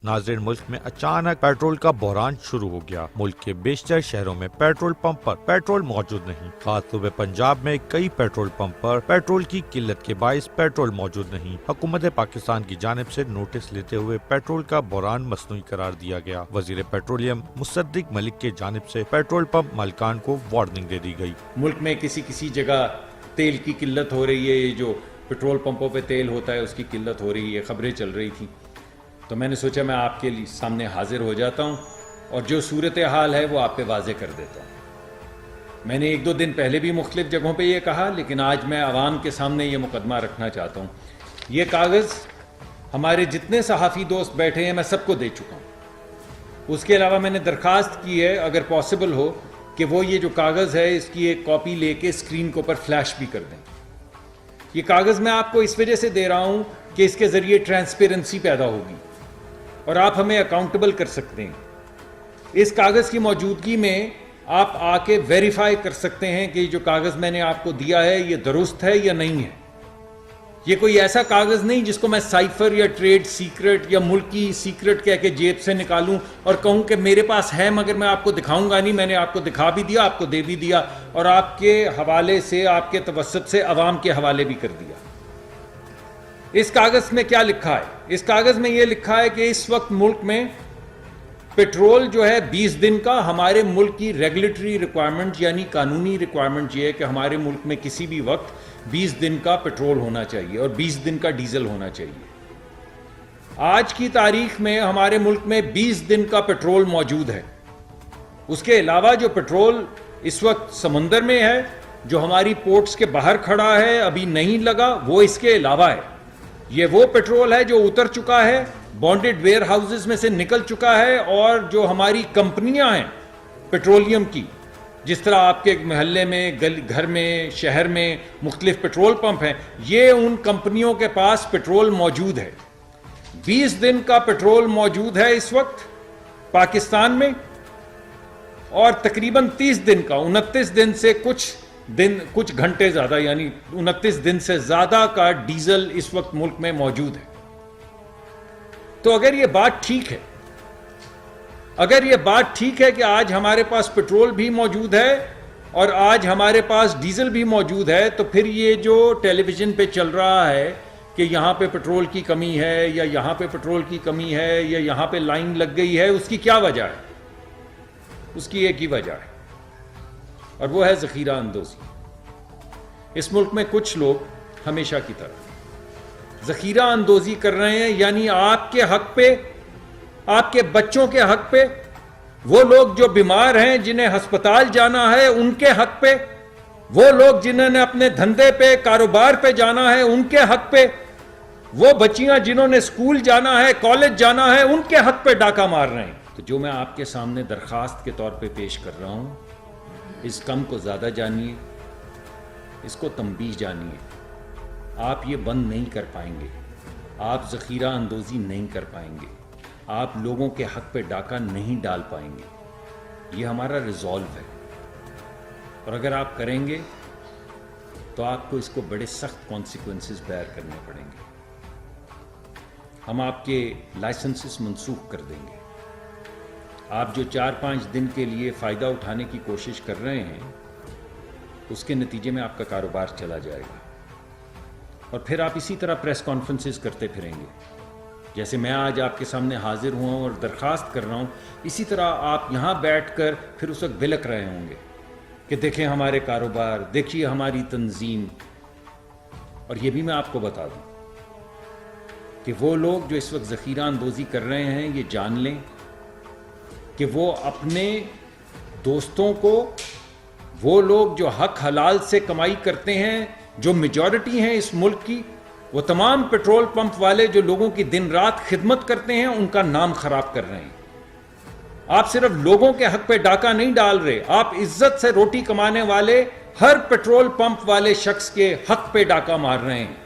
नाज़रीन, मुल्क में अचानक पेट्रोल का बहरान शुरू हो गया। मुल्क के बेशतर शहरों में पेट्रोल पंप पर पेट्रोल मौजूद नहीं। खास सूबे पंजाब में कई पेट्रोल पंप पर पेट्रोल की किल्लत के बाइस पेट्रोल मौजूद नहीं। हुकूमत पाकिस्तान की जानिब से नोटिस लेते हुए पेट्रोल का बहरान मसनूई करार दिया गया। वजीर पेट्रोलियम मुसद्दिक मलिक के जानिब से पेट्रोल पंप मालिकान को वार्निंग दे दी गई। मुल्क में किसी जगह तेल की किल्लत हो रही है, ये जो पेट्रोल पंपों पे तेल होता है उसकी किल्लत हो रही है, खबरें चल रही थी। तो मैंने सोचा मैं आपके सामने हाजिर हो जाता हूँ और जो सूरत हाल है वो आप पे वाजे कर देता हूँ। मैंने 1-2 दिन पहले भी मुख्तलिफ जगहों पे ये कहा, लेकिन आज मैं आवाम के सामने ये मुकदमा रखना चाहता हूँ। ये कागज़ हमारे जितने सहाफ़ी दोस्त बैठे हैं मैं सबको दे चुका हूँ। उसके अलावा मैंने दरख्वास्त की है अगर पॉसिबल हो कि वो ये जो कागज़ है इसकी एक कॉपी लेके स्क्रीन के ऊपर फ्लैश भी कर दें। ये कागज़ मैं आपको इस वजह से दे रहा हूँ कि इसके ज़रिए ट्रांसपेरेंसी पैदा होगी और आप हमें अकाउंटेबल कर सकते हैं। इस कागज़ की मौजूदगी में आप आके वेरीफाई कर सकते हैं कि जो कागज़ मैंने आपको दिया है ये दुरुस्त है या नहीं है। ये कोई ऐसा कागज़ नहीं जिसको मैं साइफर या ट्रेड सीक्रेट या मुल्क की सीक्रेट कह के जेब से निकालूं और कहूं कि मेरे पास है मगर मैं आपको दिखाऊंगा नहीं। मैंने आपको दिखा भी दिया, आपको दे भी दिया और आपके हवाले से, आपके तवस्सुत से अवाम के हवाले भी कर दिया। इस कागज़ में क्या लिखा है? इस कागज़ में यह लिखा है कि इस वक्त मुल्क में पेट्रोल जो है 20 दिन का, हमारे मुल्क की रेगुलेटरी रिक्वायरमेंट यानी कानूनी रिक्वायरमेंट ये है कि हमारे मुल्क में किसी भी वक्त 20 दिन का पेट्रोल होना चाहिए और 20 दिन का डीजल होना चाहिए। आज की तारीख में हमारे मुल्क में 20 दिन का पेट्रोल मौजूद है। उसके अलावा जो पेट्रोल इस वक्त समंदर में है, जो हमारी पोर्ट्स के बाहर खड़ा है, अभी नहीं लगा, वो इसके अलावा है। ये वो पेट्रोल है जो उतर चुका है, बॉन्डेड वेयर हाउसेज में से निकल चुका है और जो हमारी कंपनियां हैं पेट्रोलियम की, जिस तरह आपके महल्ले में, घर में, शहर में मुख्तलिफ पेट्रोल पंप हैं, ये उन कंपनियों के पास पेट्रोल मौजूद है। 20 दिन का पेट्रोल मौजूद है इस वक्त पाकिस्तान में और तकरीबन 30 दिन का, 29 दिन से कुछ घंटे ज्यादा यानी 29 दिन से ज्यादा का डीजल इस वक्त मुल्क में मौजूद है। तो अगर ये बात ठीक है, अगर ये बात ठीक है कि आज हमारे पास पेट्रोल भी मौजूद है और आज हमारे पास डीजल भी मौजूद है, तो फिर ये जो टेलीविजन पे चल रहा है कि यहां पे पेट्रोल की कमी है या यहां पे पेट्रोल की कमी है या यहां पे लाइन लग गई है, उसकी क्या वजह है? उसकी एक ही वजह है और वो है ज़ख़ीरा अंदोज़ी। इस मुल्क में कुछ लोग हमेशा की तरह ज़ख़ीरा अंदोज़ी कर रहे हैं, यानी आपके हक पे, आपके बच्चों के हक पे, वो लोग जो बीमार हैं, जिन्हें अस्पताल जाना है, उनके हक पे, वो लोग जिन्होंने अपने धंधे पे, कारोबार पे जाना है, उनके हक पे, वो बच्चियां जिन्होंने स्कूल जाना है, कॉलेज जाना है, उनके हक पे डाका मार रहे हैं। तो जो मैं आपके सामने दरखास्त के तौर पे पेश कर रहा हूं, इस कम को ज़्यादा जानिए, इसको तंबीह जानिए। आप ये बंद नहीं कर पाएंगे, आप ज़ख़ीरा अंदोज़ी नहीं कर पाएंगे, आप लोगों के हक पे डाका नहीं डाल पाएंगे। ये हमारा रिजॉल्व है और अगर आप करेंगे तो आपको इसको बड़े सख्त कॉन्सिक्वेंसेस बेयर करने पड़ेंगे। हम आपके लाइसेंसेस मनसूख कर देंगे। आप जो 4-5 दिन के लिए फ़ायदा उठाने की कोशिश कर रहे हैं, उसके नतीजे में आपका कारोबार चला जाएगा और फिर आप इसी तरह प्रेस कॉन्फ्रेंसेस करते फिरेंगे। जैसे मैं आज आपके सामने हाजिर हुआ हूँ और दरख्वास्त कर रहा हूँ, इसी तरह आप यहाँ बैठकर फिर उस वक्त बिलक रहे होंगे कि देखें हमारे कारोबार, देखिए हमारी तंजीम। और ये भी मैं आपको बता दूँ कि वो लोग जो इस वक्त ज़ख़ीरा अंदोज़ी कर रहे हैं, ये जान लें कि वो अपने दोस्तों को, वो लोग जो हक हलाल से कमाई करते हैं, जो मेजॉरिटी हैं इस मुल्क की, वो तमाम पेट्रोल पंप वाले जो लोगों की दिन रात खिदमत करते हैं, उनका नाम खराब कर रहे हैं। आप सिर्फ लोगों के हक पे डाका नहीं डाल रहे, आप इज्जत से रोटी कमाने वाले हर पेट्रोल पंप वाले शख्स के हक पे डाका मार रहे हैं।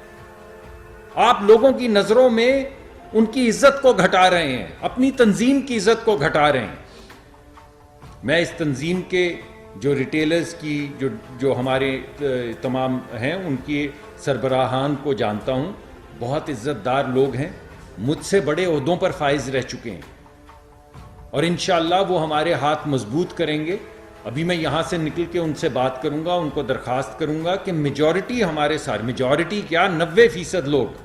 आप लोगों की नजरों में उनकी इज्जत को घटा रहे हैं, अपनी तंजीम की इज्जत को घटा रहे हैं। मैं इस तंजीम के जो रिटेलर्स की जो हमारे तमाम हैं, उनकी सरबराहान को जानता हूं, बहुत इज्जतदार लोग हैं मुझसे बड़े ओहदों पर फाइज रह चुके हैं और इंशाअल्लाह वो हमारे हाथ मजबूत करेंगे। अभी मैं यहां से निकल के उनसे बात करूंगा, उनको दरखास्त करूंगा कि मेजॉरिटी हमारे साथ, मेजॉरिटी क्या 90% लोग,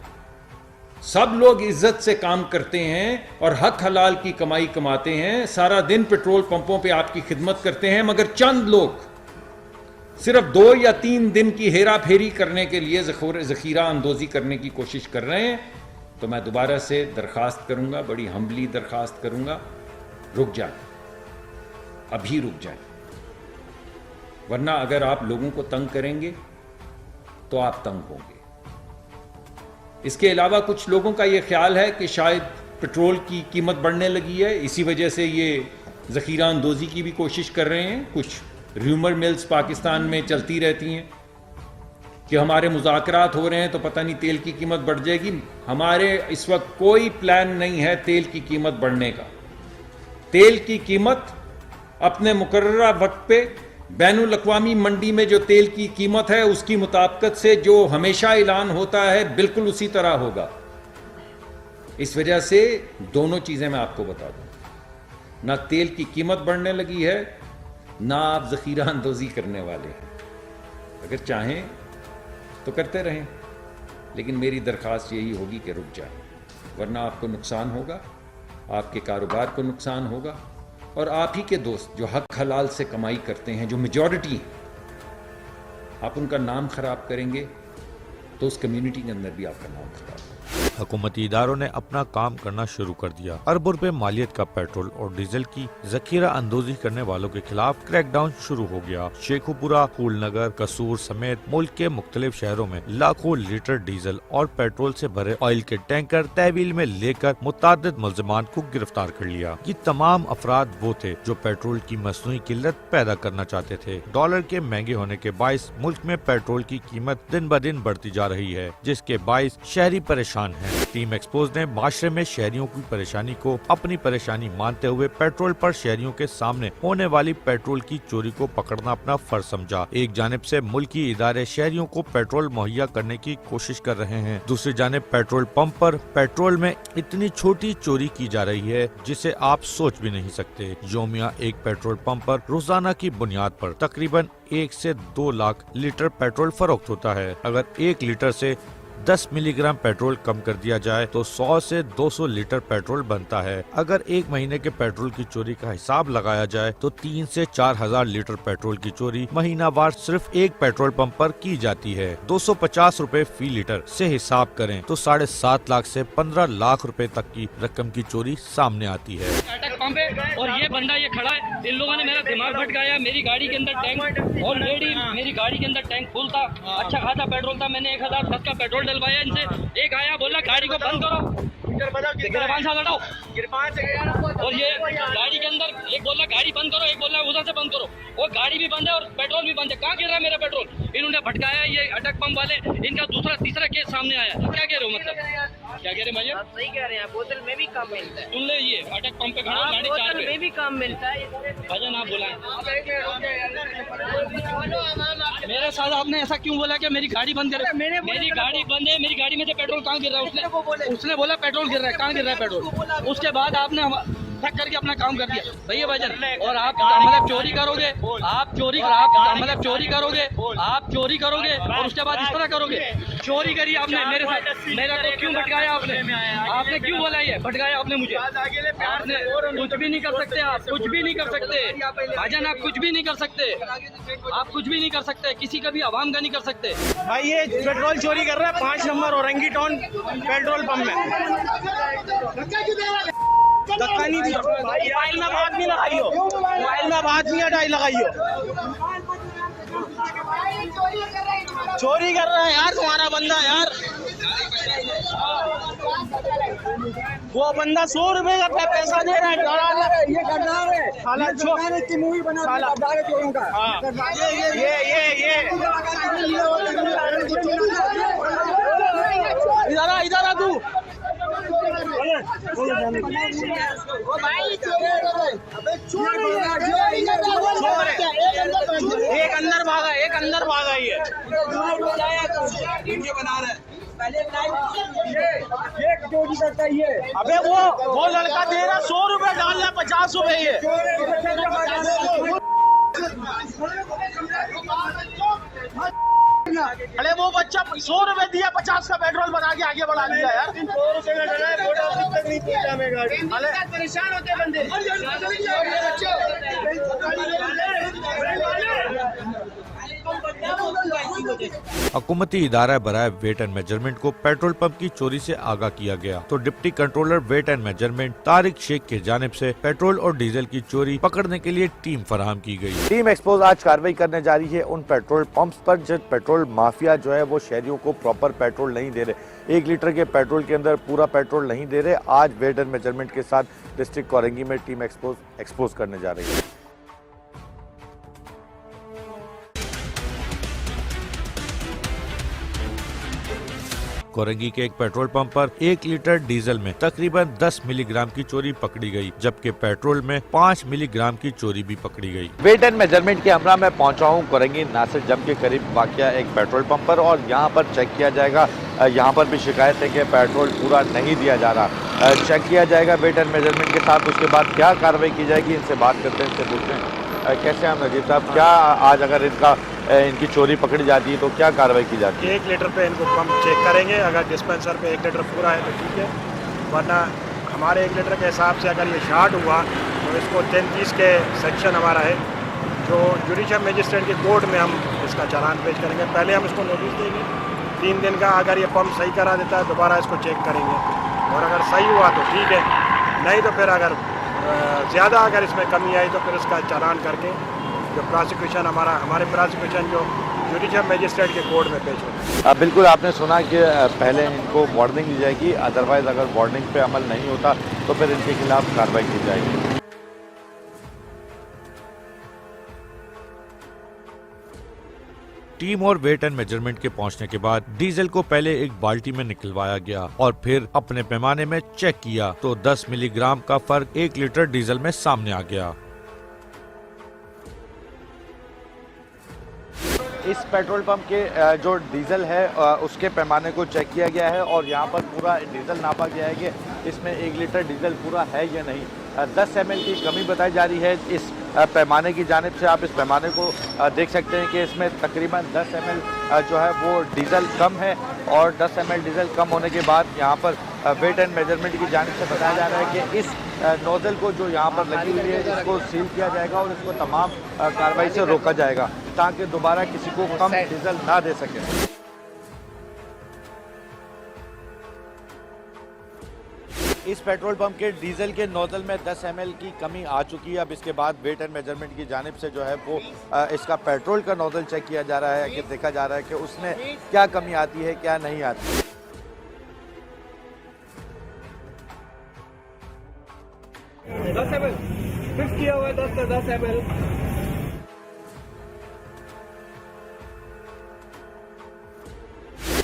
सब लोग इज्जत से काम करते हैं और हक हलाल की कमाई कमाते हैं, सारा दिन पेट्रोल पंपों पे आपकी खिदमत करते हैं, मगर चंद लोग सिर्फ 2 या 3 दिन की हेरा फेरी करने के लिए जखीरा अंदोजी करने की कोशिश कर रहे हैं। तो मैं दोबारा से दरखास्त करूंगा, बड़ी हम्बली दरखास्त करूंगा, रुक जाए, अभी रुक जाए, वरना अगर आप लोगों को तंग करेंगे तो आप तंग होंगे। इसके अलावा कुछ लोगों का यह ख्याल है कि शायद पेट्रोल की कीमत बढ़ने लगी है, इसी वजह से ये जखीरा अंदोजी की भी कोशिश कर रहे हैं। कुछ र्यूमर मिल्स पाकिस्तान में चलती रहती हैं कि हमारे मुज़ाकरात हो रहे हैं तो पता नहीं तेल की कीमत बढ़ जाएगी। हमारे इस वक्त कोई प्लान नहीं है तेल की कीमत बढ़ने का। तेल की कीमत अपने मुकर्ररा वक्त पे बैनुल अक़वामी मंडी में जो तेल की कीमत है उसकी मुताबिकत से जो हमेशा ऐलान होता है बिल्कुल उसी तरह होगा। इस वजह से दोनों चीजें मैं आपको बता दूं, ना तेल की कीमत बढ़ने लगी है, ना आप जखीरा अंदोजी करने वाले हैं। अगर चाहें तो करते रहें, लेकिन मेरी दरख्वास्त यही होगी कि रुक जाए, वरना आपको नुकसान होगा, आपके कारोबार को नुकसान होगा और आप ही के दोस्त जो हक हलाल से कमाई करते हैं, जो मेजॉरिटी हैं, आप उनका नाम खराब करेंगे तो उस कम्युनिटी के अंदर भी आपका नाम खराब होगा। हुकूमती इदारों ने अपना काम करना शुरू कर दिया। अरबों रुपए मालियत का पेट्रोल और डीजल की जखीरा अंदोजी करने वालों के खिलाफ क्रैकडाउन शुरू हो गया। शेखुपुरा, फूलनगर, कसूर समेत मुल्क के मुख्तलिफ शहरों में लाखों लीटर डीजल और पेट्रोल से भरे ऑयल के टैंकर तहवील में लेकर मुतादिद मुल्जिमान को गिरफ्तार कर लिया। ये तमाम अफराद वो थे जो पेट्रोल की मसनूई किल्लत पैदा करना चाहते थे। डॉलर के महंगे होने के बाइस मुल्क में पेट्रोल की कीमत दिन ब दिन बढ़ती जा रही है, जिसके बाइस शहरी परेशान हैं। टीम एक्सपोज ने माशरे में शहरियों की परेशानी को अपनी परेशानी मानते हुए पेट्रोल पर शहरियों के सामने होने वाली पेट्रोल की चोरी को पकड़ना अपना फर्ज समझा। एक जानिब से मुल्की इदारे शहरियों को पेट्रोल मुहैया करने की कोशिश कर रहे हैं, दूसरी जानिब पेट्रोल पंप पर पेट्रोल में इतनी छोटी चोरी की जा रही है जिसे आप सोच भी नहीं सकते। योमिया एक पेट्रोल पंप पर रोजाना की बुनियाद पर तकरीबन 1 से 2 लाख लीटर पेट्रोल फरोख्त होता है। अगर 1 लीटर से 10 मिलीग्राम पेट्रोल कम कर दिया जाए तो 100 से 200 लीटर पेट्रोल बनता है। अगर एक महीने के पेट्रोल की चोरी का हिसाब लगाया जाए तो 3 से 4 हजार लीटर पेट्रोल की चोरी महीनावार सिर्फ एक पेट्रोल पंप पर की जाती है। 250 रुपए फी लीटर से हिसाब करें तो 7.5 लाख से 15 लाख रुपए तक की रकम की चोरी सामने आती है। पंप है और ये बंदा ये खड़ा है, इन लोगों ने मेरा दिमाग भटकाया। मेरी गाड़ी के अंदर टैंक ऑलरेडी, मेरी गाड़ी के अंदर टैंक फुल था, अच्छा खासा पेट्रोल था। मैंने 1010 का पेट्रोल डलवाया इनसे। एक आया बोला गाड़ी को बंद करो, गिरबान से हटाओ, और ये गाड़ी के अंदर एक बोला गाड़ी बंद करो, एक बोला उधर से बंद करो। वो गाड़ी भी बंद है और पेट्रोल भी बंद है। कहाँ गिर रहा है मेरा पेट्रोल? इन्होंने भटकाया। ये अटक पंप वाले, इनका दूसरा तीसरा केस सामने आया। क्या कह रहे हो, मतलब क्या कह रहे हैं भैया? सही कह रहे हैं, बोतल में भी कम मिलता है। सुन ले, ये अटक पंप पे खड़ा, गाड़ी चार बोतल में भी कम मिलता है। भजन आप बुलाएं। मेरे साथ आपने ऐसा क्यों बोला कि मेरी गाड़ी बंद कर? मेरी गाड़ी बंद है, मेरी गाड़ी में से पेट्रोल कहाँ गिर रहा है? उसने बोला पेट्रोल गिर रहा है। कहाँ गिर रहा है पेट्रोल? उसके बाद आपने ठक करके अपना काम कर दिया भैया भजन। और आप मतलब चोरी करोगे, आप चोरी मतलब चोरी करोगे, आप चोरी करोगे और उसके बाद इस तरह करोगे। चोरी करी आपने मेरे साथ, मेरा को क्यों भटकाया आपने? आपने क्यों बोला ये भटकाया आपने मुझे? आपने कुछ भी नहीं कर सकते, आप कुछ भी नहीं कर सकते भाईजान, आप कुछ भी नहीं कर सकते, आप कुछ भी नहीं कर सकते, किसी का भी आवाम का नहीं कर सकते। भाई ये पेट्रोल चोरी कर रहा है 5 number Orangi town petrol pump में। धक्का नहीं दिया, मोबाइल में बात नहीं लगाइयो, मोबाइल में बात नहीं हटाई लगाइयो। चोरी कर रहा है यार तुम्हारा बंदा यार। वो बंदा 100 रुपए का पैसा दे रहा है। ये गद्दार है साला, मैंने इसकी मूवी बना साला गद्दार चोरों का। ये इधर आ तू। एक अंदर भागा, एक अंदर भागा। ये वीडियो बना रहा है। अबे वो लड़का दे रहा 100 रुपए डाल रहा 50 रुपए ये। अरे वो बच्चा 100 रुपए दिया 50 का पेट्रोल बना के आगे बढ़ा दिया यार। 100 रुपए का परेशान होते बंदे। हुकूमती इदारा बराए वेट एंड मेजरमेंट को पेट्रोल पंप की चोरी से आगाह किया गया तो deputy controller weight and measurement Tariq Sheikh की जानिब से पेट्रोल और डीजल की चोरी पकड़ने के लिए टीम फराहम की गई। टीम एक्सपोज आज कार्रवाई करने जा रही है उन पेट्रोल पंप्स पर जो पेट्रोल माफिया जो है वो शहरियों को प्रॉपर पेट्रोल नहीं दे रहे, 1 लीटर के पेट्रोल के अंदर पूरा पेट्रोल नहीं दे रहे। आज वेट एंड मेजरमेंट के साथ डिस्ट्रिक्ट कोरंगी में टीम एक्सपोज करने जा रही है। कोरंगी के एक पेट्रोल पंप पर 1 लीटर डीजल में तकरीबन 10 मिलीग्राम की चोरी पकड़ी गई, जबकि पेट्रोल में 5 मिलीग्राम की चोरी भी पकड़ी गई। वेट एंड मेजरमेंट के हमरा में पहुंचा हूं कोरंगी नासिर जम के करीब वाक़या एक पेट्रोल पंप पर और यहां पर चेक किया जाएगा। यहां पर भी शिकायत है कि पेट्रोल पूरा नहीं दिया जा रहा। चेक किया जाएगा वेट एंड मेजरमेंट के साथ, उसके बाद क्या कार्रवाई की जाएगी इनसे बात करते हैं, इनसे पूछते हैं कैसे हैं नजीब साहब, क्या आज अगर इनकी चोरी पकड़ी जाती है तो क्या कार्रवाई की जाती है? 1 लीटर पे इनको पंप चेक करेंगे, अगर डिस्पेंसर पे 1 लीटर पूरा है तो ठीक है, वरना हमारे 1 लीटर के हिसाब से अगर ये शार्ट हुआ तो इसको 33 के सेक्शन हमारा है जो जुडिशल मजिस्ट्रेट की कोर्ट में हम इसका चालान पेश करेंगे। पहले हम इसको नोटिस देंगे 3 दिन का, अगर ये पंप सही करा देता है दोबारा इसको चेक करेंगे और अगर सही हुआ तो ठीक है, नहीं तो फिर अगर ज़्यादा अगर इसमें कमी आई तो फिर इसका चालान करके जो प्रोसिक्यूशन हमारे प्रोसिक्यूशन जो जुडिशल मजिस्ट्रेट के कोर्ट में पेश होगा। बिल्कुल आपने सुना कि पहले इनको वार्निंग दी जाएगी, अदरवाइज अगर वार्निंग पे अमल नहीं होता तो फिर इनके खिलाफ कार्रवाई की जाएगी। टीम और वेट एंड मेजरमेंट के पहुंचने के बाद डीजल को पहले एक बाल्टी में निकलवाया गया और फिर अपने पैमाने में चेक किया तो 10 मिलीग्राम का फर्क 1 लीटर डीजल में सामने आ गया। इस पेट्रोल पंप के जो डीजल है उसके पैमाने को चेक किया गया है और यहाँ पर पूरा डीजल नापा गया है कि इसमें 1 लीटर डीजल पूरा है या नहीं। 10 ml की कमी बताई जा रही है इस पैमाने की जानिब से। आप इस पैमाने को देख सकते हैं कि इसमें तकरीबन 10 ml जो है वो डीजल कम है और 10 ml डीजल कम होने के बाद यहाँ पर वेट एंड मेजरमेंट की जानिब से बताया जा रहा है कि इस नोजल को जो यहाँ पर लगी हुई है इसको सील किया जाएगा और इसको तमाम कार्रवाई से रोका जाएगा ताकि दोबारा किसी को कम डीजल ना दे सके। इस पेट्रोल पंप के डीजल के नोजल में 10 ml की कमी आ चुकी है। अब इसके बाद वेट एंड मेजरमेंट की जानिब से जो है वो इसका पेट्रोल का नोजल चेक किया जा रहा है कि देखा जा रहा है कि उसमें क्या कमी आती है क्या नहीं आती। फिक्स किया हुआ है 10 ml।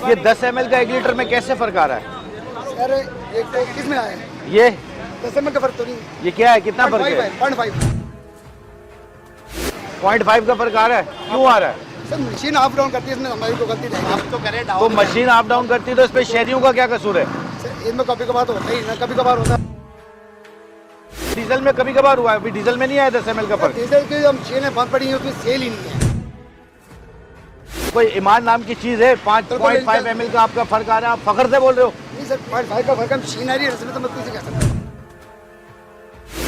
ये 10 ml का 1 लीटर में कैसे फर्क आ रहा है? अरे एक तो किस में आया है? ये 10 ml का फर्क तो नहीं। ये क्या है, कितना फर्क है? 0.5 का फर्क आ रहा है। क्यों आ रहा है? सर मशीन अप डाउन करती है, इसमें हमारी तो गलती नहीं। आप तो करें तो मशीन अप डाउन करती है तो इसमें शहरियों का क्या कसूर है? सर इनमें कभी कभार तो होता ही ना, कभी कभार होता है। डीजल में कभी कभार हुआ है, अभी डीजल में नहीं आया 10 ml का फर्क। डीजल की जो मशीनें बंद पड़ी हैं उसमें सेल ही नहीं है। कोई ईमान नाम की चीज है, 5.5 ml का आपका फर्क आ रहा है, आप फख्र से बोल रहे हो? नहीं सर 0.5 का फर्क है, मशीनरी है इसमें तो मैं कैसे कह सकता हूँ।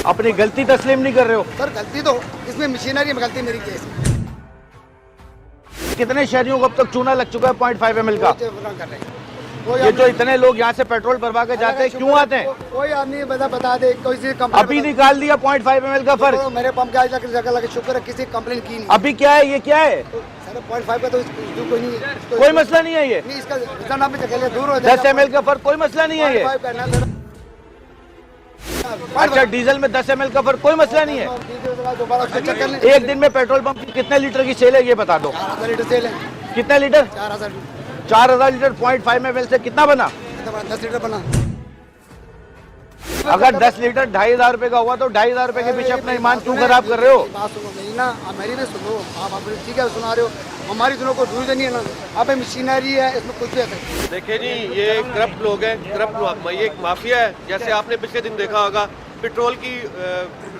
अपनी गलती तस्लीम नहीं कर रहे हो? सर गलती तो इसमें मशीनरी में गलती मेरी केस कितने शहरियों को अब तक चूना लग चुका है 0.5 ml का? कर रहे हैं। ये जो इतने लोग यहाँ से पेट्रोल भरवा के जाते हैं क्यों आते हैं? कोई आदमी बता दे, कोई अभी निकाल दिया 0.5 ml का फर्क। मेरे पंप के आज लगे शुक्र है किसी कंप्लेन की नहीं। अभी क्या है, ये क्या है? सर 0.5 का तो कोई नहीं है, कोई मसला नहीं है ये। नहीं इसका नाम भी चले दूर हो जाए। 10 ml का फर्क कोई मसला नहीं है ये। अच्छा डीजल में 10 ml का फर्क कोई मसला नहीं है। एक दिन में पेट्रोल पंप की कितने लीटर की सेल है ये बता दो। 4000 लीटर सेल है। कितने लीटर? 4000 लीटर 0.5 ml से कितना बना? 10 लीटर बना। अगर 10 लीटर 2,500 रुपए का हुआ तो 2,500 रुपए के पीछे अपना ईमान क्यों खराब कर रहे हो? बात सुनो मेरी ना, आप मेरी भी सुनो। आप अपनी ठीक है सुना रहे हो, हमारी दोनों को दूर नहीं है ना। आप मशीनरी है, इसमें कुछ भी है सकता। देखिए जी, ये करप्ट लोग हैं, करप्ट लोग, ये एक माफिया है। जैसे आपने पिछले दिन देखा होगा, पेट्रोल की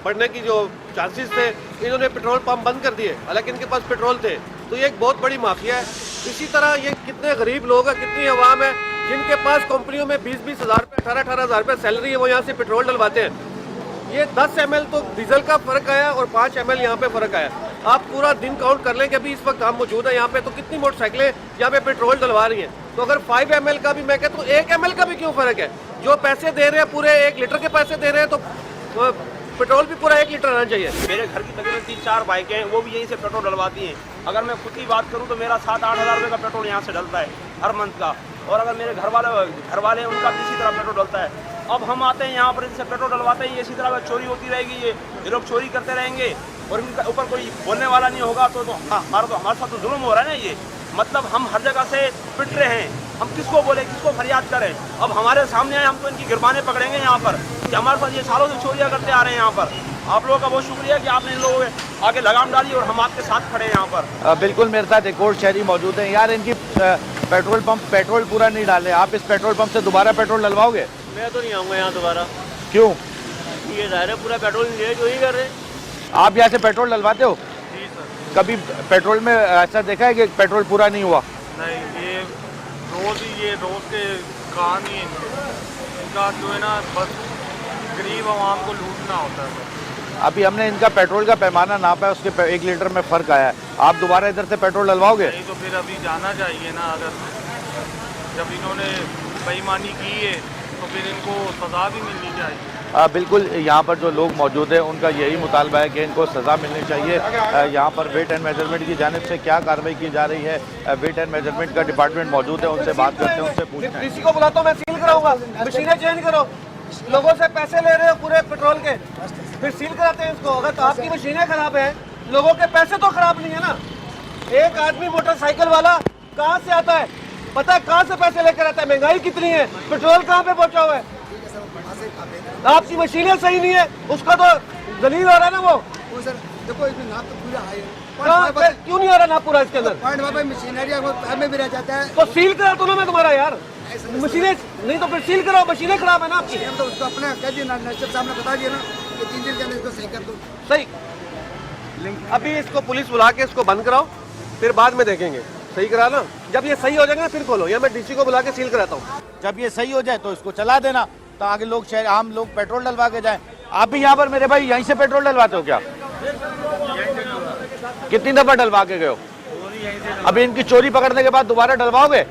बढ़ने की जो चांसेस थे, इन्होंने पेट्रोल पंप बंद कर दिए, हालांकि इनके पास पेट्रोल थे। तो ये एक बहुत बड़ी माफिया है। इसी तरह ये कितने गरीब लोग हैं, कितनी आवाम है जिनके पास कंपनियों में 20-20 हज़ार रुपये, 18-18 हज़ार रुपये सैलरी है, वो यहाँ से पेट्रोल डलवाते हैं। ये 10 ml तो डीजल का फर्क आया और 5 ml यहाँ पे फर्क आया। आप पूरा दिन काउंट कर लें कि अभी इस वक्त हम मौजूद है यहाँ पे, तो कितनी मोटरसाइकिलें यहाँ पे पेट्रोल डलवा रही हैं। तो अगर 5 ml का भी, मैं कहता हूँ 1 ml का भी क्यों फर्क है? जो पैसे दे रहे हैं पूरे 1 लीटर के पैसे दे रहे हैं, तो पेट्रोल भी पूरा 1 लीटर आना चाहिए। मेरे घर की तकरीबन 3-4 बाइकें हैं, वो भी यहीं से पेट्रोल डलवाती हैं। अगर मैं खुद की बात करूं तो मेरा 7-8 हज़ार रुपये का पेट्रोल यहाँ से डलता है हर मंथ का। और अगर मेरे घर वाले उनका इसी तरह पेट्रोल डलता है। अब हम आते हैं यहाँ पर, इनसे पेट्रोल डलवाते हैं, ये इसी तरह चोरी होती रहेगी। ये लोग चोरी करते रहेंगे और इनका ऊपर कोई बोलने वाला नहीं होगा तो हमारे साथ तो जुल्म हो रहा है ना। ये मतलब हम हर जगह से पिट रहे हैं, हम किसको बोले, किसको फरियाद करें? अब हमारे सामने आए, हम तो इनकी गिरबाने पकड़ेंगे यहाँ पर कि हमारे साथ ये सालों से चोरियाँ करते आ रहे हैं यहाँ पर। आप लोगों का बहुत शुक्रिया कि आपने इन लोगों के आगे लगाम डाली और हम आपके साथ खड़े हैं यहाँ पर। बिल्कुल, मेरे साथ एक और शहरी मौजूद है। यार, इनकी पेट्रोल पंप पेट्रोल पूरा नहीं डाले, आप इस पेट्रोल पंप से दोबारा पेट्रोल डलवाओगे? मैं तो नहीं आऊँगा यहाँ दोबारा। क्यों? ये ज़ाहिर है पूरा पेट्रोल ले जो ही कर रहे। आप यहाँ से पेट्रोल डलवाते हो? जी सर। कभी पेट्रोल में ऐसा देखा है कि पेट्रोल पूरा नहीं हुआ? नहीं, ये रोज के काम ही इनका जो है ना, बस गरीब आवाम को लूटना होता है। अभी हमने इनका पेट्रोल का पैमाना नापा है, उसके 1 लीटर में फ़र्क आया है। आप दोबारा इधर से पेट्रोल डलवाओगे? नहीं, तो फिर अभी जाना चाहिए ना। अगर जब इन्होंने बेईमानी की है तो फिर इनको सज़ा भी मिलनी चाहिए। बिल्कुल, यहाँ पर जो लोग मौजूद हैं उनका यही मुतालबा है कि इनको सज़ा मिलनी चाहिए। यहाँ पर वेट एंड मेजरमेंट की जानिब से क्या कार्रवाई की जा रही है? वेट एंड मेजरमेंट का डिपार्टमेंट मौजूद है, उनसे बात करते हैं, उनसे पूछते हैं। किसी को बुलाता हूँ, मैं सील कराऊंगा, मशीनें चेंज करो। लोगों से पैसे ले रहे हो पूरे पेट्रोल के, फिर सील कराते हैं इसको। अगर तो आपकी मशीनें खराब है, लोगों के पैसे तो खराब नहीं है ना। एक आदमी मोटरसाइकिल वाला कहाँ से आता है, पता है कहाँ से पैसे लेकर आता है? महंगाई कितनी है, पेट्रोल कहाँ पे पहुँचा हुआ है? आपकी मशीनें सही नहीं है, उसका तो जलील हो रहा है ना वो। सर देखो, इसमें नाप तो पूरा है, क्यों नहीं आ रहा ना पूरा इसके अंदर? मशीनरी में भी रह जाता है। तो सील करा दो ना मैं तुम्हारा यार, मशीनें नहीं तो फिर सील कराओ, मशीनें खराब है ना आपकी। तो उसको अपना कह दिया ना, नजर सामने बता दिया ना कि 3 दिन के अंदर इसको सही कर दो। सही, अभी इसको पुलिस बुला के इसको बंद कराओ, फिर बाद में देखेंगे। सही करा ना, जब ये सही हो जाएगा फिर खोलो, या मैं डीसी को बुला के सील कराता हूँ। जब ये सही हो जाए तो इसको चला देना, तो आगे लोग शहर आम लोग पेट्रोल डलवा के जाएं। आप भी यहाँ पर मेरे भाई यहीं से पेट्रोल डलवाते हो क्या? कितनी दफा डलवा के गए हो? अभी इनकी चोरी पकड़ने के बाद दोबारा डलवाओगे?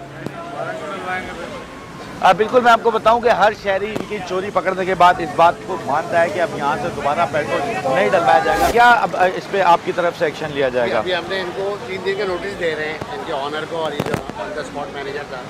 बिल्कुल, मैं आपको बताऊं कि हर शहरी इनकी चोरी पकड़ने के बाद इस बात को मानता है कि अब यहाँ से दोबारा पेट्रोल नहीं डलवाया जाएगा। क्या अब इस पे आपकी तरफ से एक्शन लिया जाएगा? अभी हमने इनको 3 दिन का नोटिस दे रहे हैं, इनके ऑनर को और ये जो ऑन द स्पॉट मैनेजर था,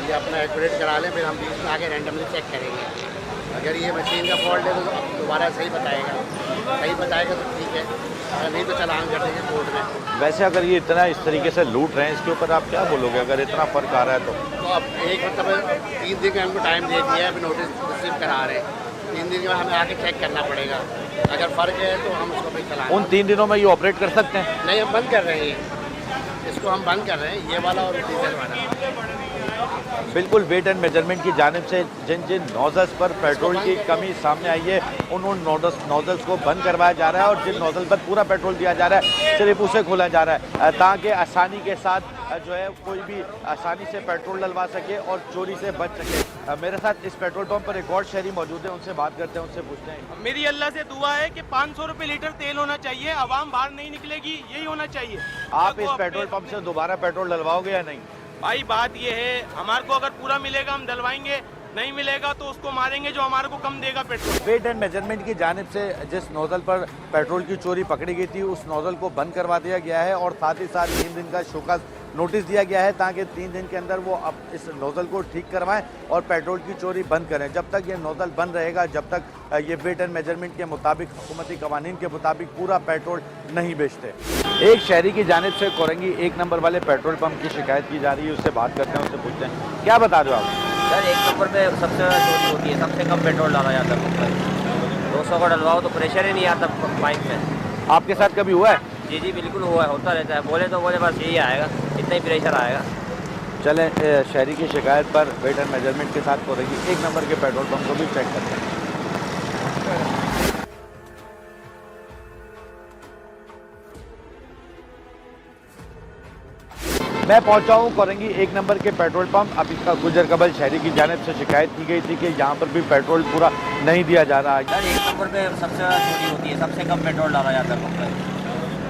ये अपना एक्यूरेट करा लें, फिर हम बीच में आके रैंडमली चेक करेंगे। अगर ये मशीन का फॉल्ट है तो दोबारा सही बताएगा तो ठीक है, अगर नहीं तो चलान कर देंगे कोर्ट में। वैसे अगर ये इतना इस तरीके से लूट रहे हैं, इसके ऊपर आप क्या बोलोगे अगर इतना फ़र्क आ रहा है तो? अब एक मतलब 3 दिन का हमको टाइम दे दिया है, अभी नोटिस रिसीव करा रहे हैं। 3 दिन के बाद हमें आके चेक करना पड़ेगा, अगर फ़र्क है तो हम उसको फिर चलाएंगे। उन 3 दिनों में ये ऑपरेट कर सकते हैं? नहीं, हम बंद कर रहे हैं इसको, हम बंद कर रहे हैं, ये वाला और डीजल वाला। बिल्कुल, वेट एंड मेजरमेंट की जानिब से जिन जिन नोजल्स पर पेट्रोल की कमी सामने आई है, उन नोजल्स को बंद करवाया जा रहा है, और जिन नोजल पर पूरा पेट्रोल दिया जा रहा है सिर्फ उसे खोला जा रहा है, ताकि आसानी के साथ जो है कोई भी आसानी से पेट्रोल डलवा सके और चोरी से बच सके। मेरे साथ इस पेट्रोल पंप पर एक और शहरी मौजूद है, उनसे बात करते हैं, उनसे पूछते हैं। मेरी अल्लाह से दुआ है कि 500 रुपये लीटर तेल होना चाहिए, आवाम बाहर नहीं निकलेगी, यही होना चाहिए। आप इस पेट्रोल पंप से दोबारा पेट्रोल डलवाओगे या नहीं? भाई बात ये है, हमारे को अगर पूरा मिलेगा हम डलवाएंगे, नहीं मिलेगा तो उसको मारेंगे जो हमारे को कम देगा पेट्रोल। वेट एंड मेजरमेंट की जानिब से जिस नोजल पर पेट्रोल की चोरी पकड़ी गई थी, उस नोजल को बंद करवा दिया गया है, और साथ ही साथ 3 दिन का शोकाज नोटिस दिया गया है, ताकि 3 दिन के अंदर वो अब इस नोजल को ठीक करवाएं और पेट्रोल की चोरी बंद करें। जब तक ये नोजल बंद रहेगा, जब तक ये वेट एंड मेजरमेंट के मुताबिक, हुकूमती कवानीन के मुताबिक पूरा पेट्रोल नहीं बेचते। एक शहरी की जानिब से कोरंगी 1 नंबर वाले पेट्रोल पंप की शिकायत की जा रही है, उससे बात करते हैं, उससे पूछते हैं। क्या बता रहे हो आप? यार एक नंबर पे सबसे ज़्यादा चोरी होती है, सबसे कम पेट्रोल डाला जाता है पंप पर। 200 का डलवाओ तो प्रेशर ही नहीं आता पाइप में। आपके साथ कभी हुआ है? जी जी बिल्कुल हुआ है, होता रहता है। बोले तो बोले बस यही आएगा, इतना ही प्रेशर आएगा। चलें शहरी की शिकायत पर वेट एंड मेजरमेंट के साथ करेंगे, एक नंबर के पेट्रोल पंप को भी चेक करते हैं। मैं पहुंचा हूं कोरंगी एक नंबर के पेट्रोल पंप। अब इसका गुजर कबल शहरी की जानिब से शिकायत की गई थी कि यहाँ पर भी पेट्रोल पूरा नहीं दिया जा रहा है। यार एक नंबर पे सबसे ज़्यादा चोरी होती है, सबसे कम पेट्रोल डाला जाता है पंप पर।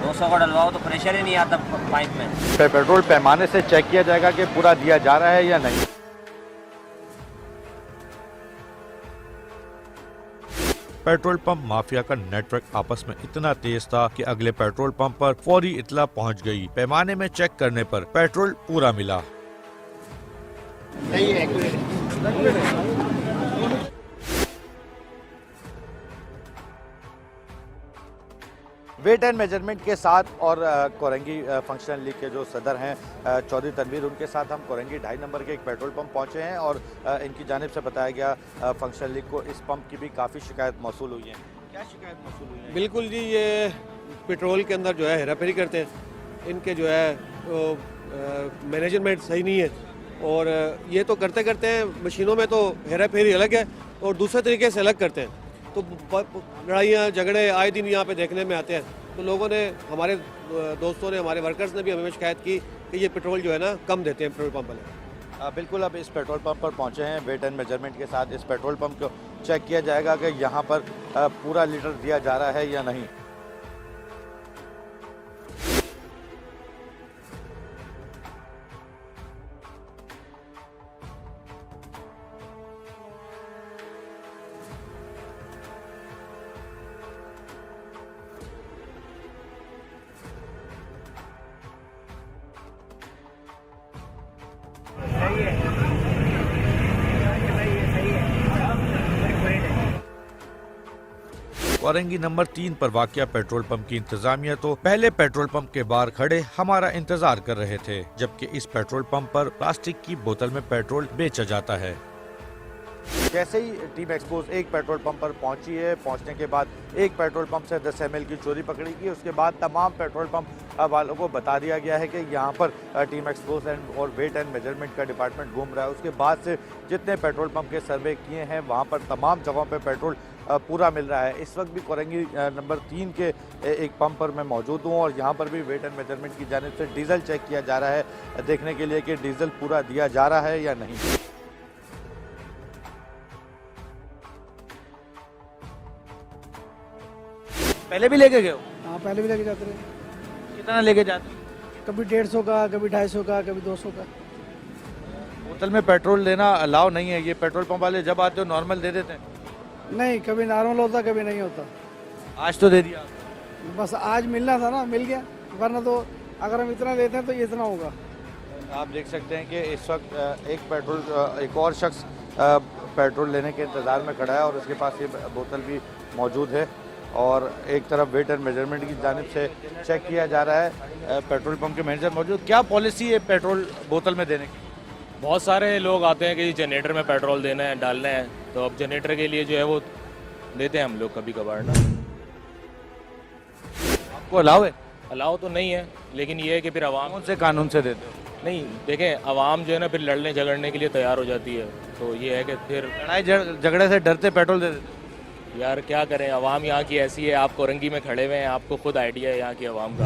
200 का डलवाओ तो प्रेशर ही नहीं आता पाइप में। पेट्रोल पैमाने से चेक किया जाएगा कि पूरा दिया जा रहा है या नहीं। पेट्रोल पंप माफिया का नेटवर्क आपस में इतना तेज था कि अगले पेट्रोल पंप पर फौरी इत्तला पहुंच गई। पैमाने में चेक करने पर पेट्रोल पूरा मिला। नहीं है वेट एंड मेजरमेंट के साथ और कोरंगी फंक्शनल लीग के जो सदर हैं चौधरी तनवीर, उनके साथ हम कोरंगी 2.5 नंबर के एक पेट्रोल पंप पहुंचे हैं और इनकी जानिब से बताया गया फंक्शनल लीग को इस पंप की भी काफ़ी शिकायत मौसूल हुई है। क्या शिकायत मौसूल हुई है? बिल्कुल जी, ये पेट्रोल के अंदर जो है हेराफेरी करते हैं। इनके जो है मैनेजमेंट सही नहीं है और ये तो करते करते हैं, मशीनों में तो हेराफेरी अलग है और दूसरे तरीके से अलग करते हैं। तो लड़ाइयाँ झगड़े आए दिन यहाँ पे देखने में आते हैं। तो लोगों ने, हमारे दोस्तों ने, हमारे वर्कर्स ने भी हमें शिकायत की कि ये पेट्रोल जो है ना कम देते हैं पेट्रोल पंप वाले। बिल्कुल, अब इस पेट्रोल पंप पर पहुंचे हैं। वेट एंड मेजरमेंट के साथ इस पेट्रोल पंप को चेक किया जाएगा कि यहाँ पर पूरा लीटर दिया जा रहा है या नहीं। कोरंगी नंबर 3 पर वाक़या पेट्रोल पंप की इंतजामिया तो पहले पेट्रोल पंप के बाहर खड़े हमारा इंतजार कर रहे थे, जबकि इस पेट्रोल पंप पर प्लास्टिक की बोतल में पेट्रोल बेचा जाता है। जैसे ही टीम एक्सपोज एक पेट्रोल पंप पर पहुंची है, पहुंचने के बाद एक पेट्रोल पंप से 10 ml की चोरी पकड़ी गई। उसके बाद तमाम पेट्रोल पंप वालों को बता दिया गया है कि यहाँ पर टीम एक्सपोज और वेट एंड मेजरमेंट का डिपार्टमेंट घूम रहा है। उसके बाद से जितने पेट्रोल पंप के सर्वे किए हैं, वहाँ पर तमाम जगहों पर पेट्रोल पूरा मिल रहा है। इस वक्त भी कोरंगी नंबर 3 के एक पंप पर मैं मौजूद हूँ और यहाँ पर भी वेट एंड मेजरमेंट की जानिब से डीजल चेक किया जा रहा है, देखने के लिए कि डीजल पूरा दिया जा रहा है या नहीं। पहले भी लेके गए हो? हाँ, पहले भी लेके जाते रहे। कितना लेके जाते हो? कभी 150 का, कभी 250 का, कभी 200 का। बोतल में पेट्रोल लेना अलाउ नहीं है। ये पेट्रोल पंप वाले जब आते हो नॉर्मल दे देते हैं? नहीं, कभी नॉर्मल होता, कभी नहीं होता। आज तो दे दिया? बस आज मिलना था ना, मिल गया, वरना तो अगर हम इतना लेते हैं तो ये इतना होगा। आप देख सकते हैं कि इस वक्त एक और शख्स पेट्रोल लेने के इंतज़ार में खड़ा है और उसके पास ये बोतल भी मौजूद है और एक तरफ वेट एंड मेजरमेंट की जानिब से चेक किया जा रहा है। पेट्रोल पंप के मैनेजर मौजूद। क्या पॉलिसी है पेट्रोल बोतल में देने की? बहुत सारे लोग आते हैं कि जनरेटर में पेट्रोल देना है, डालना है, तो अब जनरेटर के लिए जो है वो देते हैं हम लोग कभी कभार ना। आपको अलाउ है? अलाउ तो नहीं है, लेकिन ये है कि फिर आवाम कौन से कानून से देते हो? नहीं, देखें आवाम जो है ना फिर लड़ने झगड़ने के लिए तैयार हो जाती है, तो ये है कि फिर लड़ाई झगड़े से डरते पेट्रोल दे देते? यार क्या करें, आवाम यहाँ की ऐसी है। आप कोरंगी में खड़े हुए हैं, आपको खुद आइडिया है यहाँ की आवाम का।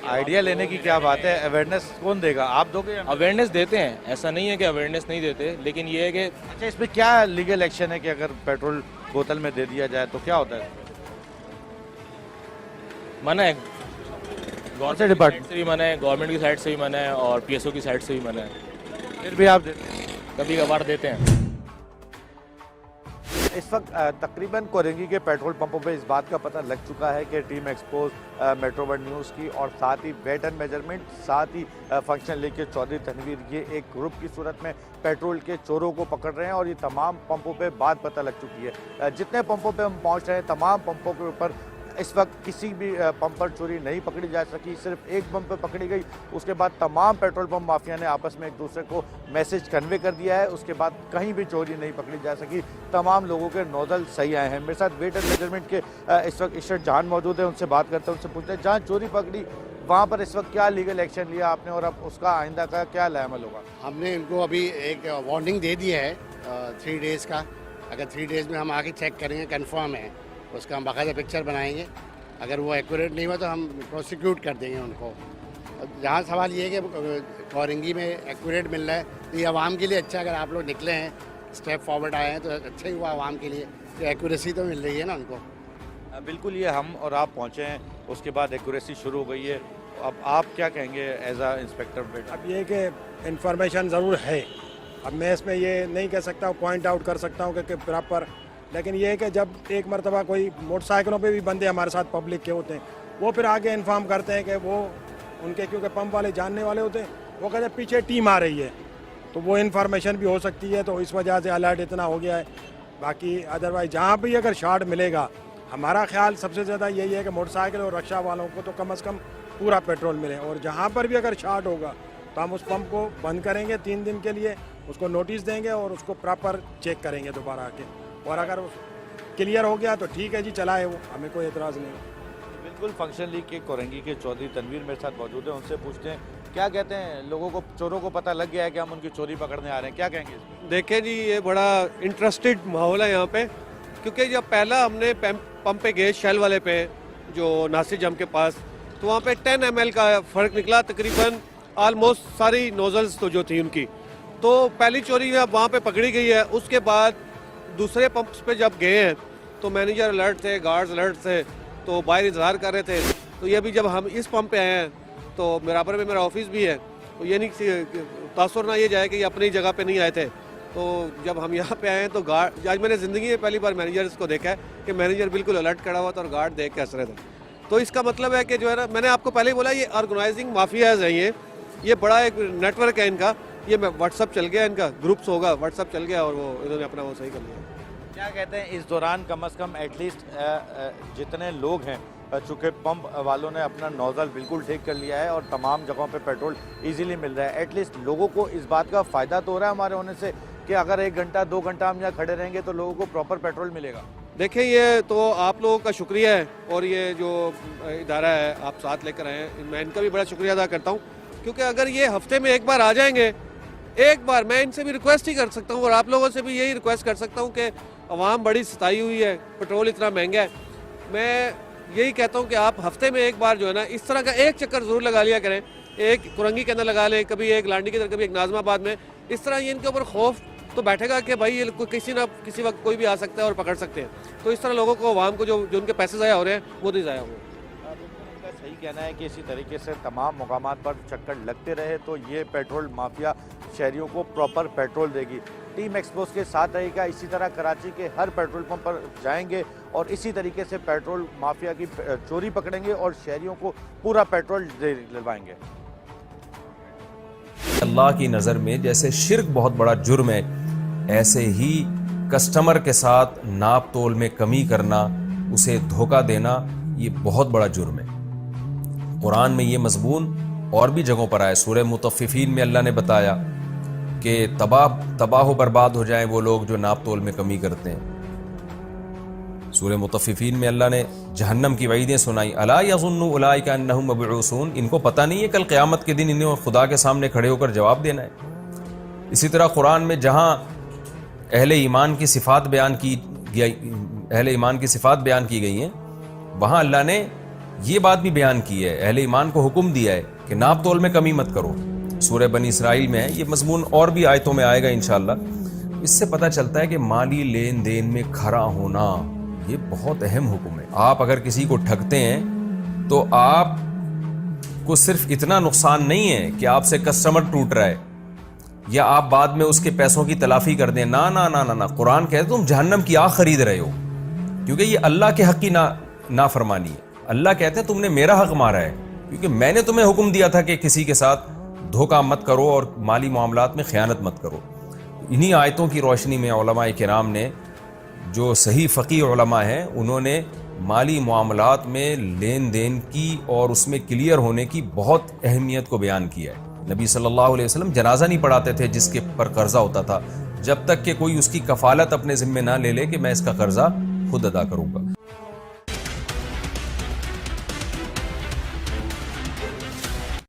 आइडिया लेने की क्या बात है, अवेयरनेस कौन देगा? आप दोगे? अवेयरनेस देते हैं, ऐसा नहीं है कि अवेयरनेस नहीं देते, लेकिन ये है कि अच्छा, इसमें क्या लीगल एक्शन है कि अगर पेट्रोल बोतल में दे दिया जाए तो क्या होता है? मना है, गवर्नमेंट डिपार्टमेंट से भी मना है, गवर्नमेंट की साइड से भी मना है और पीएसओ की साइड से भी मना है। फिर भी आप देते हैं? कभी कभार देते हैं। इस वक्त तकरीबन कोरंगी के पेट्रोल पंपों पे इस बात का पता लग चुका है कि team expose, metro one news की और साथ ही वेट एंड मेजरमेंट, साथ ही फंक्शन लीग के चौधरी तनवीर, ये एक ग्रुप की सूरत में पेट्रोल के चोरों को पकड़ रहे हैं और ये तमाम पंपों पे बात पता लग चुकी है। जितने पंपों पे हम पहुंच रहे हैं, तमाम पंपों के ऊपर इस वक्त किसी भी पंप पर चोरी नहीं पकड़ी जा सकी, सिर्फ एक पंप पर पकड़ी गई। उसके बाद तमाम पेट्रोल पंप माफिया ने आपस में एक दूसरे को मैसेज कन्वे कर दिया है। उसके बाद कहीं भी चोरी नहीं पकड़ी जा सकी, तमाम लोगों के नोजल सही आए हैं। मेरे साथ वेट एंड मेजरमेंट के इस वक्त इशरत जहान मौजूद है, उनसे बात करते हैं, उनसे पूछते हैं जहाँ चोरी पकड़ी वहाँ पर इस वक्त क्या लीगल एक्शन लिया आपने और अब उसका आइंदा का क्या लामल होगा? हमने इनको अभी एक वार्निंग दे दिया है 3 डेज़ का। अगर 3 डेज़ में हम आके चेक करेंगे कंफर्म है, उसका हम बाकायदा पिक्चर बनाएंगे। अगर वो एक्यूरेट नहीं हुआ तो हम प्रोसिक्यूट कर देंगे उनको। जहाँ सवाल ये है कि कोरंगी में एक्यूरेट मिल रहा है तो ये आवाम के लिए अच्छा है। अगर आप लोग निकले हैं, स्टेप फॉरवर्ड आए हैं तो अच्छा ही हुआ आवाम के लिए, तो एक्यूरेसी तो मिल रही है ना उनको। बिल्कुल, ये हम और आप पहुँचे हैं, उसके बाद एक्यूरेसी शुरू हो गई है। अब आप क्या कहेंगे एज आ इंस्पेक्टर? अब ये कि इंफॉर्मेशन ज़रूर है, अब मैं इसमें ये नहीं कह सकता हूँ, पॉइंट आउट कर सकता हूँ कि प्रॉपर, लेकिन ये है कि जब एक मरतबा कोई मोटरसाइकिलों पे भी बंदे हमारे साथ पब्लिक के होते हैं, वो फिर आगे इन्फॉर्म करते हैं कि वो उनके क्योंकि पंप वाले जानने वाले होते हैं, वो कहते हैं पीछे टीम आ रही है, तो वो इन्फॉर्मेशन भी हो सकती है। तो इस वजह से अलर्ट इतना हो गया है। बाकी अदरवाइज जहाँ भी अगर शॉर्ट मिलेगा, हमारा ख्याल सबसे ज़्यादा यही है कि मोटरसाइकिल और रक्षा वालों को तो कम से कम पूरा पेट्रोल मिले, और जहाँ पर भी अगर शॉर्ट होगा तो हम उस पंप को बंद करेंगे 3 दिन के लिए, उसको नोटिस देंगे और उसको प्रॉपर चेक करेंगे दोबारा आके, और अगर क्लियर हो गया तो ठीक है जी, चलाए वो, हमें कोई एतराज़ नहीं। बिल्कुल, फंक्शन लीग के कोरंगी के चौधरी तनवीर मेरे साथ मौजूद है, उनसे पूछते हैं क्या कहते हैं। लोगों को, चोरों को पता लग गया है कि हम उनकी चोरी पकड़ने आ रहे हैं, क्या कहेंगे? देखें जी, ये बड़ा इंटरेस्टेड माहौल है यहाँ पे, क्योंकि जब पहला हमने पंप पे गए शेल वाले पे जो नासिर जम के पास, तो वहाँ पे 10 ml का फ़र्क निकला, तकरीबन आलमोस्ट सारी नोजल्स तो जो थी उनकी, तो पहली चोरी वहाँ पे पकड़ी गई है। उसके बाद दूसरे पंप्स पे जब गए हैं तो मैनेजर अलर्ट थे, गार्ड्स अलर्ट थे, तो बाहर इंतज़ार कर रहे थे। तो ये भी जब हम इस पंप पे आए हैं तो बराबर में मेरा ऑफिस भी है, तो ये नहीं तासुर ना ये जाए कि ये अपनी जगह पे नहीं आए थे। तो जब हम यहाँ पे आए हैं तो गार्ड, आज मैंने ज़िंदगी में पहली बार मैनेजर्स को देखा है कि मैनेजर बिल्कुल अलर्ट खड़ा हुआ था और गार्ड देख के हंस रहे थे। तो इसका मतलब है कि जो है ना, मैंने आपको पहले ही बोला, ये ऑर्गेनाइजिंग माफियाज हैं, ये बड़ा एक नेटवर्क है इनका। ये व्हाट्सअप चल गया, इनका ग्रुप्स होगा, व्हाट्सअप चल गया और वो इन्होंने अपना वो सही कर लिया। क्या कहते हैं, इस दौरान कम से कम एटलीस्ट जितने लोग हैं, चूँकि पंप वालों ने अपना नोज़ल बिल्कुल ठीक कर लिया है और तमाम जगहों पे पेट्रोल इजीली मिल रहा है, एटलीस्ट लोगों को इस बात का फ़ायदा तो हो रहा है हमारे होने से कि अगर 1 घंटा 2 घंटा हम यहाँ खड़े रहेंगे तो लोगों को प्रॉपर पेट्रोल मिलेगा? देखिए, ये तो आप लोगों का शुक्रिया है, और ये जो इदारा है आप साथ लेकर आए हैं, मैं इनका भी बड़ा शुक्रिया अदा करता हूँ, क्योंकि अगर ये हफ्ते में एक बार आ जाएंगे, एक बार मैं इनसे भी रिक्वेस्ट ही कर सकता हूँ और आप लोगों से भी यही रिक्वेस्ट कर सकता हूँ कि अवाम बड़ी सताई हुई है, पेट्रोल इतना महंगा है। मैं यही कहता हूँ कि आप हफ्ते में एक बार जो है ना, इस तरह का एक चक्कर ज़रूर लगा लिया करें। एक कुरंगी के अंदर लगा लें, कभी एक लांडी के अंदर, कभी एक नाजमाबाद में। इस तरह ये इनके ऊपर खौफ तो बैठेगा कि भाई ये किसी ना किसी वक्त कोई भी आ सकता है और पकड़ सकते हैं। तो इस तरह लोगों को, अवाम को जो उनके पैसे ज़ाया हो रहे हैं वो नहीं ज़ाया हो। सही कहना है कि इसी तरीके से तमाम मुकामात पर चक्कर लगते रहे तो ये पेट्रोल माफिया शहरियों को प्रॉपर पेट्रोल देगी। टीम एक्सपोज के साथ रहेगा, इसी तरह कराची के हर पेट्रोल पंप पर जाएंगे और इसी तरीके से पेट्रोल माफिया की चोरी पकड़ेंगे और शहरियों को पूरा पेट्रोल दिलवाएंगे। अल्लाह की नज़र में जैसे शिर्क बहुत बड़ा जुर्म है, ऐसे ही कस्टमर के साथ नाप तोल में कमी करना, उसे धोखा देना, ये बहुत बड़ा जुर्म है। कुरान में ये मज़मून और भी जगहों पर आया। सूरह मुतफ़्फ़िफ़ीन में अल्लाह ने बताया कि तबाह बर्बाद हो जाएं वो लोग जो नाप तोल में कमी करते हैं। सूरह मुतफ़्फ़िफ़ीन में अल्लाह ने जहन्नम की वईदें सुनाई। अला यज़ुन्नु उलाइका अन्नहुम मबऊसून, इनको पता नहीं है कल क़यामत के दिन इन्हें खुदा के सामने खड़े होकर जवाब देना है। इसी तरह कुरान में जहाँ अहले ईमान की सिफ़ात बयान की गई हैं, वहाँ अल्लाह ने ये बात भी बयान की है, अहले ईमान को हुक्म दिया है कि नाप तोल में कमी मत करो। सूरह बनी इसराइल में है ये मज़मून, और भी आयतों में आएगा इंशाअल्लाह। इससे पता चलता है कि माली लेन देन में खरा होना ये बहुत अहम हुक्म है। आप अगर किसी को ठगते हैं तो आप को सिर्फ इतना नुकसान नहीं है कि आपसे कस्टमर टूट रहा है या आप बाद में उसके पैसों की तलाफी कर दें। ना ना ना ना ना, कुरान कहते तुम जहन्नम की आग खरीद रहे हो, क्योंकि ये अल्लाह के हक की नाफरमानी है। अल्लाह कहते हैं तुमने मेरा हक मारा है, क्योंकि मैंने तुम्हें हुक्म दिया था कि किसी के साथ धोखा मत करो और माली मामलात में ख़यानत मत करो। इन्हीं आयतों की रोशनी में उलमाए किराम ने, जो सही फ़क़ीह उलमा हैं, उन्होंने माली मामलात में लेन देन की और उसमें क्लियर होने की बहुत अहमियत को बयान किया है। नबी सल्लल्लाहु अलैहि वसल्लम जनाजा नहीं पढ़ाते थे जिसके पर कर्जा होता था, जब तक कि कोई उसकी कफालत अपने जिम्मे ना ले ले कि मैं इसका कर्जा खुद अदा करूंगा।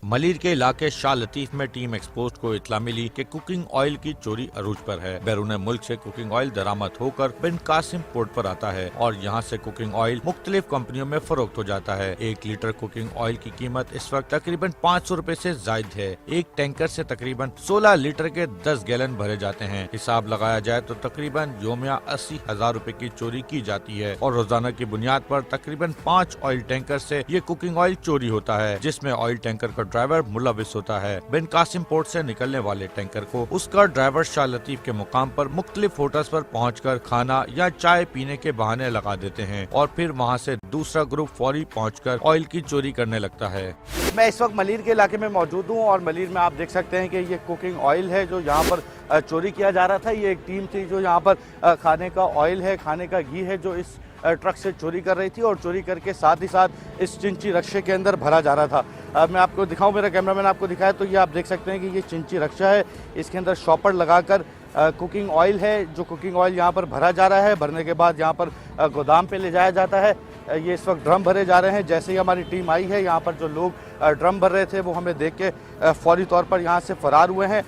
मलिर के इलाके शाह लतीफ में टीम एक्सपोस्ट को इतला मिली कि कुकिंग ऑयल की चोरी अरूज पर है। बैरून मुल्क से कुकिंग ऑयल दरामद होकर बिन कासिम पोर्ट पर आता है और यहाँ से कुकिंग ऑयल मुख्तलिफ कंपनियों में फरोख्त हो जाता है। 1 लीटर कुकिंग ऑयल की कीमत इस वक्त तकरीबन 500 रुपए से जायद है। एक टैंकर से तकरीबन 16 लीटर के 10 गैलन भरे जाते हैं। हिसाब लगाया जाए तो तकरीबन योमिया 80,000 रुपए की चोरी की जाती है और रोजाना की बुनियाद पर तकरीबन 5 ऑयल टैंकर से ये कुकिंग ऑयल चोरी होता है, जिसमें ऑयल टैंकर का ड्राइवर मुलविस होता है। बिन कासिम पोर्ट से निकलने वाले टैंकर को उसका ड्राइवर शाह लतीफ के मुकाम पर मुख्तलिफ होटल्स पर पहुंचकर खाना या चाय पीने के बहाने लगा देते हैं और फिर वहां से दूसरा ग्रुप फौरी पहुंचकर ऑयल की चोरी करने लगता है। मैं इस वक्त मलिर के इलाके में मौजूद हूँ और मलिर में आप देख सकते हैं कि ये कुकिंग ऑयल है जो यहाँ पर चोरी किया जा रहा था। ये एक टीम थी जो यहाँ पर खाने का ऑयल है, खाने का घी है, जो इस ट्रक से चोरी कर रही थी और चोरी करके साथ ही साथ इस चिंची रक्शे के अंदर भरा जा रहा था। मैं आपको दिखाऊं, मेरा कैमरामैन आपको दिखाया तो ये आप देख सकते हैं कि ये चिंची रक्शा है, इसके अंदर शॉपर लगाकर कुकिंग ऑयल है, जो कुकिंग ऑयल यहाँ पर भरा जा रहा है। भरने के बाद यहाँ पर गोदाम पे ले जाया जाता है। ये इस वक्त ड्रम भरे जा रहे हैं। जैसे ही हमारी टीम आई है, यहाँ पर जो लोग ड्रम भर रहे थे वो हमें देख के फौरी तौर पर यहाँ से फरार हुए हैं।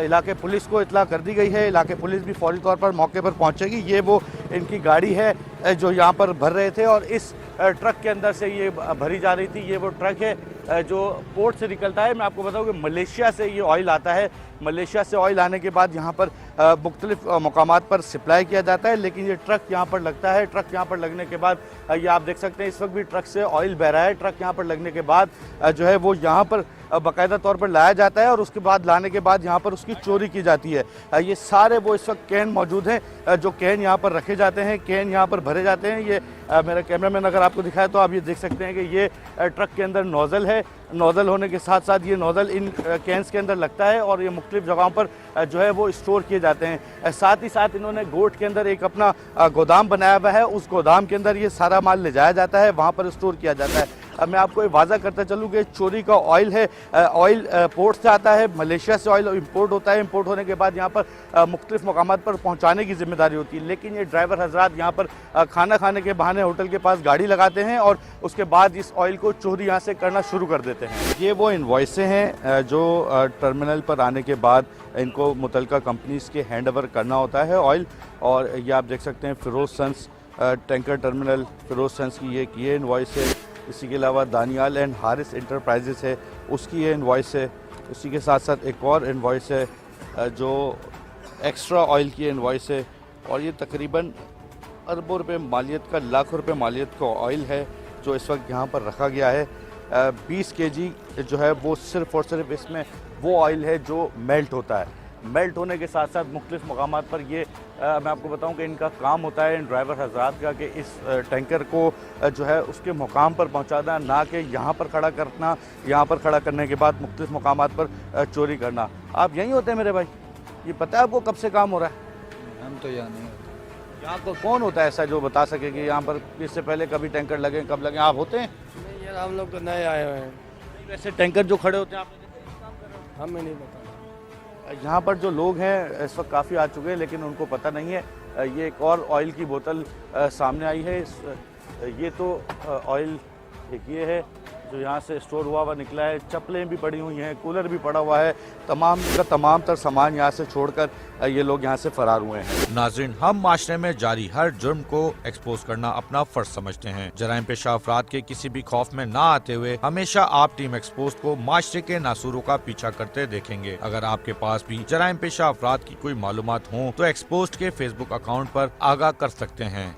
इलाके पुलिस को इतला कर दी गई है। इलाके पुलिस भी फौरी तौर पर मौके पर पहुँचेगी। ये वो इनकी गाड़ी है जो यहाँ पर भर रहे थे और इस ट्रक के अंदर से ये भरी जा रही थी। ये वो ट्रक है जो पोर्ट से निकलता है। मैं आपको बताऊँ कि मलेशिया से ये ऑयल आता है। मलेशिया से ऑयल आने के बाद यहाँ पर मुख्तलिफ मकामात पर सप्लाई किया जाता है, लेकिन ये ट्रक यहाँ पर लगता है। ट्रक यहाँ पर लगने के बाद ये आप देख सकते हैं इस वक्त भी ट्रक से ऑयल बह रहा है। ट्रक यहाँ पर लगने के बाद जो है वो यहाँ पर बाकायदा तौर पर लाया जाता है और उसके बाद लाने के बाद यहाँ पर उसकी चोरी की जाती है। ये सारे वो इस वक्त कैन मौजूद हैं जो कैन यहाँ पर रखे जाते हैं, कैन यहाँ पर भरे जाते हैं। ये मेरा कैमरामैन अगर आपको दिखाए तो आप ये देख सकते हैं कि ये ट्रक के अंदर नोज़ल है। नोज़ल होने के साथ साथ ये नोज़ल इन कैंस के अंदर लगता है और ये मुख्तलिफ जगहों पर जो है वो स्टोर किए जाते हैं। साथ ही साथ इन्होंने गोट के अंदर एक अपना गोदाम बनाया हुआ है। उस गोदाम के अंदर ये सारा माल ले जाया जाता है, वहाँ पर स्टोर किया जाता है। अब मैं आपको वाज़ा करता चलूँ कि चोरी का ऑयल है, ऑयल पोर्ट से आता है, मलेशिया से ऑयल इंपोर्ट होता है। इंपोर्ट होने के बाद यहाँ पर मुख्तलिफ मकामात पर पहुँचाने की जिम्मेदारी होती है, लेकिन ये ड्राइवर हजरात यहाँ पर खाना खाने के बहाने होटल के पास गाड़ी लगाते हैं और उसके बाद इस ऑयल को चोरी यहाँ से करना शुरू कर देते हैं। ये वो इनवॉइसें हैं जो टर्मिनल पर आने के बाद इनको मुतलका कंपनीज़ के हैंड ओवर करना होता है ऑयल। और ये आप देख सकते हैं Feroze Sons tanker terminal Feroze Sons की ये इनवॉइस है। इसी के अलावा दानियाल एंड हारिस इंटरप्राइजेस है, उसकी ये इनवॉइस है। उसी के साथ साथ एक और इनवॉइस है जो एक्स्ट्रा ऑयल की इनवॉइस है और ये तकरीबन अरबों रुपए मालियत का, लाखों रुपए मालियत का ऑयल है जो इस वक्त यहाँ पर रखा गया है। 20 kg जो है वो सिर्फ़ और सिर्फ इसमें वो ऑयल है जो मेल्ट होता है। मेल्ट होने के साथ साथ मुख्तलिफ मकामात पर ये मैं आपको बताऊं कि इनका काम होता है इन ड्राइवर हजरात का कि इस टैंकर को जो है उसके मुकाम पर पहुंचाना, ना कि यहाँ पर खड़ा करना, यहाँ पर खड़ा करने के बाद मुख्तलिफ मकामात पर चोरी करना। आप यहीं होते हैं मेरे भाई? ये पता है आपको कब से काम हो रहा है? हम तो यहाँ नहीं होते। यहाँ तो कौन होता है ऐसा जो बता सके कि यहाँ पर इससे पहले कभी टैंकर लगे, कब लगे? आप होते हैं? नहीं यार, हम लोग तो नए आए हुए हैं। वैसे टैंकर जो खड़े होते हैं आपने हमें नहीं पता। यहाँ पर जो लोग हैं इस वक्त काफ़ी आ चुके हैं लेकिन उनको पता नहीं है। ये एक और ऑयल की बोतल सामने आई है। ये तो ऑयल एक ये है जो यहाँ से स्टोर हुआ निकला है। चप्पलें भी पड़ी हुई हैं, कूलर भी पड़ा हुआ है। तमाम का तमाम तर सामान यहाँ से छोड़कर ये लोग यहाँ से फरार हुए हैं। नाज़रीन, हम माशरे में जारी हर जुर्म को एक्सपोज करना अपना फर्ज समझते हैं। जराइम पेशा अफराद के किसी भी खौफ में ना आते हुए हमेशा आप टीम एक्सपोज को माशरे के नासूरों का पीछा करते देखेंगे। अगर आपके पास भी जराइम पेशा अफराद की कोई मालूमात हो तो एक्सपोज के फेसबुक अकाउंट पर आगाह कर सकते हैं।